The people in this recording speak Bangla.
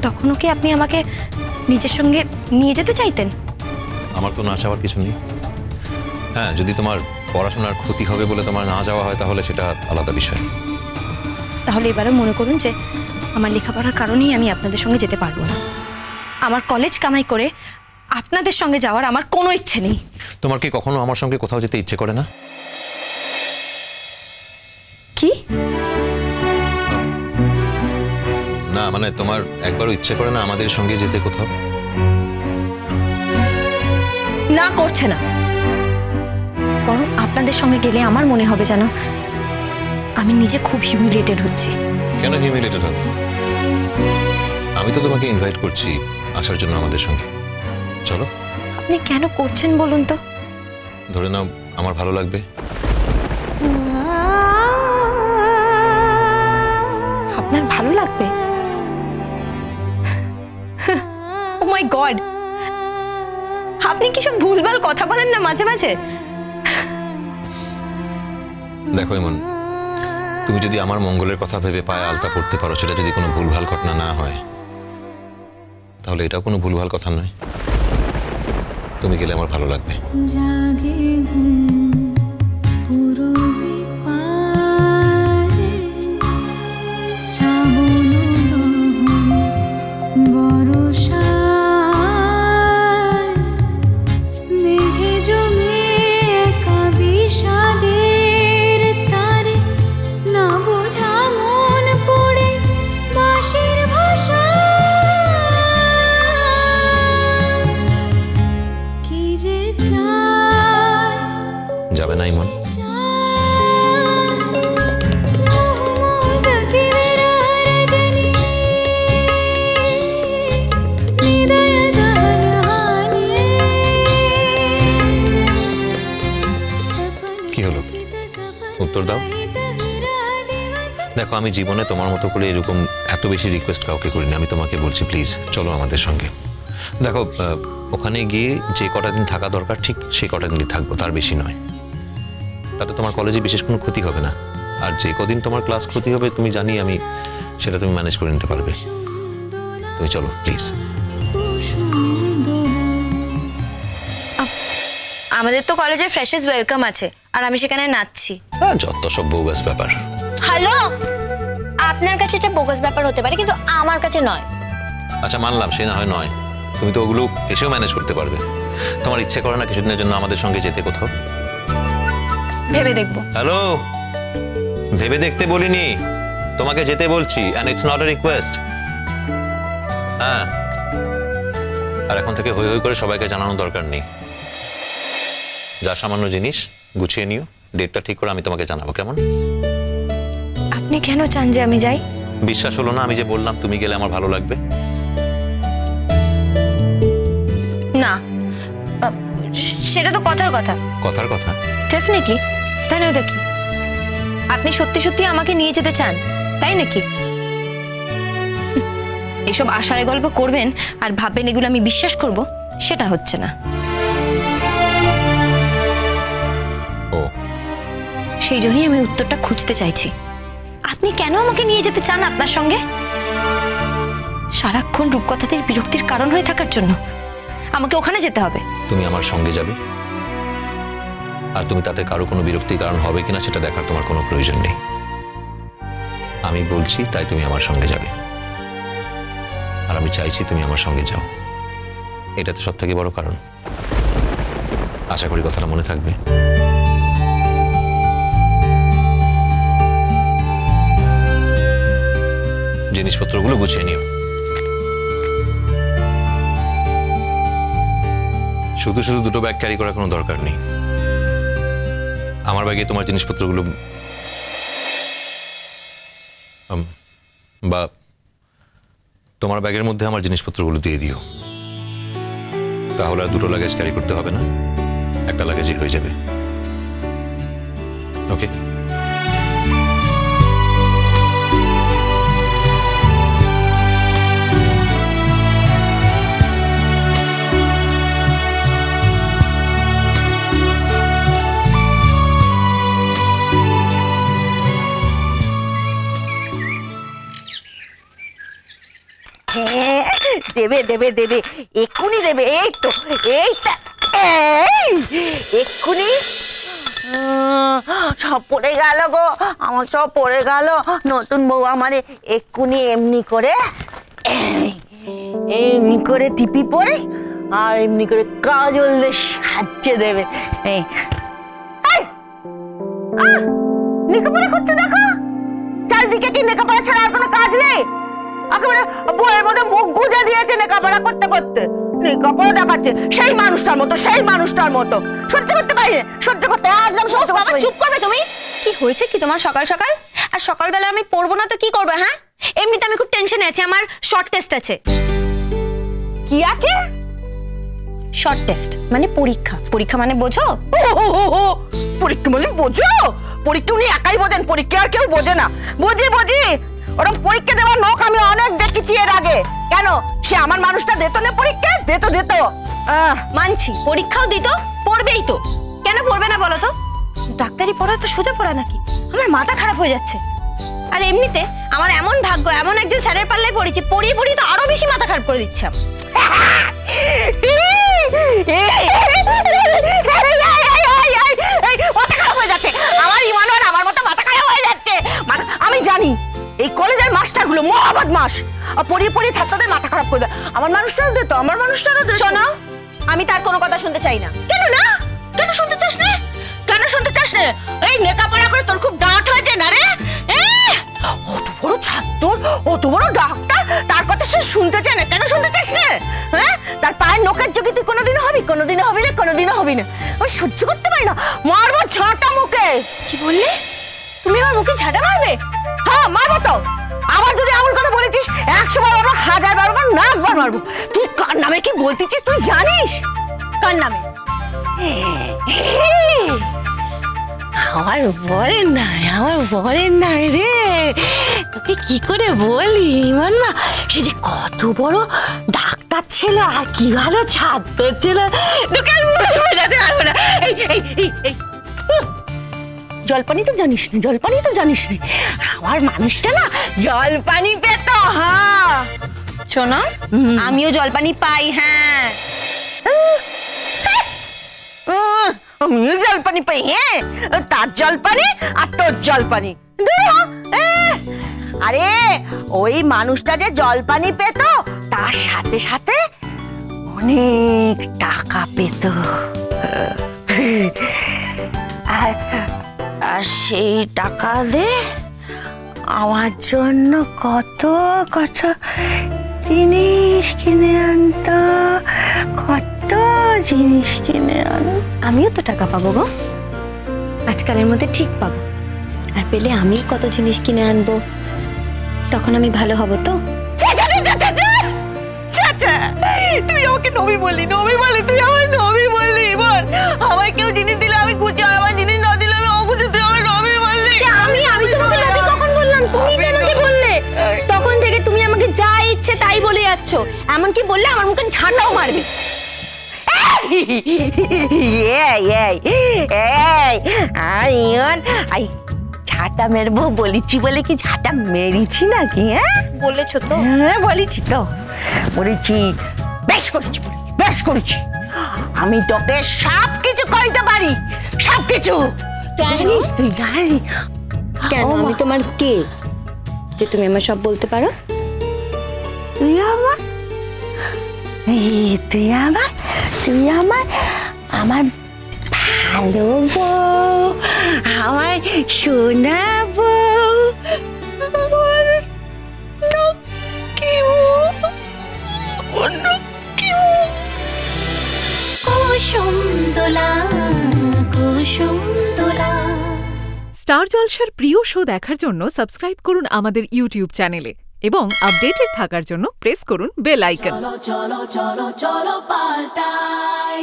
তখনও কি আপনি আমাকে নিজের সঙ্গে নিয়ে যেতে চাইতেন? আমার তো না চাওয়ার কিছু নেই। হ্যাঁ, যদি তোমার পড়াশোনার ক্ষতি হবে বলে তোমার না যাওয়া হয় তাহলে সেটা আলাদা বিষয়। তাহলে এবারে মনে করুন যে আমার লেখাপড়ার কারণেই আমি আপনাদের সঙ্গে যেতে পারবো না। আমার কলেজ কামাই করে আপনাদের সঙ্গে যাওয়ার আমার কোনো ইচ্ছে নেই। তোমার কি কখনো আমার সঙ্গে কোথাও যেতে ইচ্ছে করে না? কি না মানে তোমার একবারও ইচ্ছে করে না আমাদের সঙ্গে যেতে কোথাও? না, করছে না। বরং আপনাদের সঙ্গে গেলে আমার মনে হবে যেন আমি নিজে খুব হিউমিলিয়েটেড হচ্ছি। কেন হিউমিলিয়েটেড হবে? আমি তো তোমাকে ইনভাইট করছি আসার জন্য আমাদের সঙ্গে। চলো। আপনি কেন করছেন বলুন তো? ধরে নাও আমার ভালো লাগবে। আপনার ভালো লাগবে? ও মাই গড, আপনি কিছু ভুলভাল কথা বলেন না মাঝে মাঝে। দেখো ইমন, তুমি যদি আমার মঙ্গলের কথা ভেবে পায়ে আলতা পড়তে পারো, সেটা যদি কোনো ভুলভাল ঘটনা না হয়, তাহলে এটাও কোনো ভুলভাল কথা নয়। তুমি গেলে আমার ভালো লাগবে। যাবে না ইমন? কি হলো, উত্তর দাও। দেখো, আমি জীবনে তোমার মতো করে এরকম এত বেশি রিকোয়েস্ট কাউকে করিনি। আমি তোমাকে বলছি প্লিজ চলো আমাদের সঙ্গে। দেখো, ওখানে গিয়ে যে কটা দিন থাকা দরকার ঠিক সেই কটা দিনই থাকবো, তার বেশি নয়। তাতে তোমার কলেজে বিশেষ কোনো ক্ষতি হবে না। আর যে কদিন তোমার ক্লাস ক্ষতি হবে তুমি জানি আমি সেটা তুমি ম্যানেজ করে নিতে পারবে। তুমি চলো প্লিজ। আমাদের তো কলেজে ফ্রেশার্স ওয়েলকাম আছে আর আমি সেখানে নাচছি। যত সব বোগাস ব্যাপার। হ্যালো, আপনার কাছে এটা বোগাস ব্যাপার হতে পারে কিন্তু আমার কাছে নয়। আচ্ছা মানলাম, সে না হয় নয়, তুমি তো ওগুলো এসেও ম্যানেজ করতে পারবে। তোমার ইচ্ছে করে না কিছুদিনের জন্য আমাদের সঙ্গে যেতে কোথাও? ভেবে দেখবো। হ্যালো, ভেবে দেখতে বলিনি, তোমাকে যেতে বলছি, and it's not a request. হ্যাঁ, আর এখন থেকে হই হই করে সবাইকে জানানোর দরকার নেই। যা সামান্য জিনিস গুছিয়ে নিও, ডেটটা ঠিক করে আমি তোমাকে জানাবো, কেমন? আপনি কেন চান যে আমি যাই? বিশ্বাস হলো না আমি যে বললাম তুমি গেলে আমার ভালো লাগবে? না, সেটা তো কথার কথা। কথার কথা? ডেফিনেটলি, তাই নয় দেখি। আপনি সত্যি সত্যি আমাকে নিয়ে যেতে চান, তাই নাকি? এসব আশারে গল্প করবেন আর ভাববেন এগুলো আমি বিশ্বাস করব, সেটা হচ্ছে না। ও, সেই জন্যই আমি উত্তরটা খুঁজতে চাইছি। আপনি কেন আমাকে নিয়ে যেতে চান আপনার সঙ্গে? সারাক্ষণ রূপকথাদের বিরক্তির কারণ হয়ে থাকার জন্য আমাকে ওখানে যেতে হবে? তুমি আমার সঙ্গে যাবে, আর তুমি তাতে কারো কোনো বিরক্তির কারণ হবে কিনা সেটা দেখার তোমার কোনো প্রয়োজন নেই। আমি বলছি তাই তুমি আমার সঙ্গে যাবে, আর আমি চাইছি তুমি আমার সঙ্গে যাও। এটা তো সব থেকে বড় কারণ। আশা করি কথাটা মনে থাকবে। জিনিসপত্রগুলো গুছিয়ে নিও। শুধু শুধু দুটো ব্যাগ ক্যারি করার কোনো দরকার নেই। আমার ব্যাগে তোমার জিনিসপত্রগুলো বা তোমার ব্যাগের মধ্যে আমার জিনিসপত্রগুলো দিয়ে দিও, তাহলে আর দুটো লাগেজ ক্যারি করতে হবে না, একটা লাগেজই হয়ে যাবে। ওকে? হে দেবে দেবে দেবে, এক্ষুনি দেবে। এই তো, এইটা এক্ষুনি। সব পড়ে গেল গো, আমার সব পড়ে গেল। নতুন বউ আমারে এক্ষুনি এমনি করে টিপি পরে আর এমনি করে কাজল দিয়ে সাজিয়ে দেবে। লেখাপড়া করছে দেখো, চারিদিকে কি লেখাপড়া ছাড়া আর কোনো কাজ নেই? একেবারে বইয়ের মধ্যে মুখ গুজে দিয়েছে লেখাপড়া করতে করতে। লেখাপড়া দেখাচ্ছে সেই মানুষটার মতো, সেই মানুষটার মতো। সহ্য করতে পারি, সহ্য করতে একদম সহ্য করতে পারি। চুপ করবে তুমি? কি হয়েছে কি তোমার সকাল সকাল? আর সকালবেলা আমি পড়বো না তো কি করবে? হ্যাঁ, এমনিতে আমি খুব টেনশনে আছি, আমার শর্ট টেস্ট আছে। কি আছে? শর্ট টেস্ট মানে পরীক্ষা। পরীক্ষা মানে বোঝো? পরীক্ষা মানে বোঝো? পরীক্ষা উনি একাই বোঝেন, পরীক্ষা আর কেউ বোঝে না। বুঝি ওরকম পরীক্ষা দেওয়ার লোক আমি অনেক দেখেছি এর আগে। কেন সে আমার মানুষটা দিত না পরীক্ষা? দিত। মানছি পরীক্ষাও দিত, পড়বেই তো। কেন পড়বে না বলো তো? ডাক্তারি পড়া তো সোজা পড়া নাকি? আমার মাথা খারাপ হয়ে যাচ্ছে। আর এমনিতে আমার এমন ভাগ্য, এমন একজন স্যারের পাল্লায় পড়েছি, পড়িয়ে তো আরো বেশি মাথা খারাপ করে দিচ্ছে। মাথা খারাপ হয়ে যাচ্ছে আমার, ইমানুয়াল আমার মতো মাথা খারাপ হয়ে যাচ্ছে। আমি জানি এই কলেজের মাস্টারগুলো মহা বদমাশ, পড়িয়ে ছাত্রদের মাথা খারাপ করবে। আমার মানুষটারও দিত, আমার মানুষটারও দিত। শোনো, আমি তার কোনো কথা শুনতে চাই না। কেন না? কেন শুনতে চাস না? কেন শুনতে চাস না? এই লেখাপড়া করে তোর খুব ডাঁট হয়েছে না রে? অত বড় ছাত্র, অত বড় ডাক্তার, তার কথা সে শুনতে চায় না। কেন শুনতে চাস না? হ্যাঁ, তার পায়ের নখের যোগী তুই কোনোদিনও হবি? কোনোদিনও হবি না, কোনোদিনও হবি না। আমি সহ্য করতে পারি না, মারবো ঝাঁটা মুখে। কি বললে? তুমি আমার মুখে ঝাঁটা মারবে? হ্যাঁ, মারবো তো। আবার যদি এমন কথা বলেছিস 100 বার মারবো, 1000 বার মারবো, না একবার মারবো। তুই কার নামে কি বলতেছিস তুই জানিস? কার নামে? আমার বরের নাই রে। তোকে কি করে বলি মান্না, সে যে কত বড় ডাক্তার ছিল আর কি ভালো ছাত্র ছিল। তোকে বোঝাতে পারবো না। জলপানি তো জানিস না, আমার মানুষটা না জলপানি পেত। হ্যাঁ শোনো, আমিও জলপানি পাই। হ্যাঁ, আমিও জলপানি পাই। হ্যাঁ, তার জলপানি আর তোর জলপানি। আরে ওই মানুষটা যে জলপানি পেত, তার সাথে সাথে অনেক টাকা পেত। আর সেই টাকা দিয়ে আমার জন্য কত কত জিনিস কিনে আনতো, কত জিনিস কিনে আনতো। আমিও তো টাকা পাবো গো, আজকালের মধ্যে ঠিক পাবো। আর পেলে আমি কত জিনিস কিনে আনবো, তখন আমি ভালো হব তো। তুই আমাকে নবী বললি, তুই আমার নবী বললি। বল, আমায় কেউ জিনিস দিলে আমি খুঁজে, আমার জিনিস না দিলে আমি অখুঁজে, তুই আমার নবী বললি। আমি তোমাকে নবী কখন বললাম? তুমি তো আমাকে বললে। তখন থেকে তুমি আমাকে যা ইচ্ছে তাই বলে যাচ্ছ, এমনকি বললে আমার মুখে ঝাঁটাও মারবে। ঝাঁটা মেরবো বলেছি বলে কি ঝাঁটা মেরেছি নাকি? হ্যাঁ বলেছো তো। হ্যাঁ বলেছি তো, বলেছি। বেশ করেছি। আমি তোকে সব কিছু কইতে পারি, সব কিছু। জানিস তুই জানিস কেন আমি তোমার কে, যে তুমি আমার সব বলতে পারো? তুই আমার ভালো বউ, আমার সোনা বউ, আমার লক্ষ্মী বউ, স্টার জলসার প্রিয় শো দেখার জন্য সাবস্ক্রাইব করুন আমাদের ইউটিউব চ্যানেলে এবং আপডেটেড থাকার জন্য প্রেস করুন বেল আইকন। চলো পাল্টাই।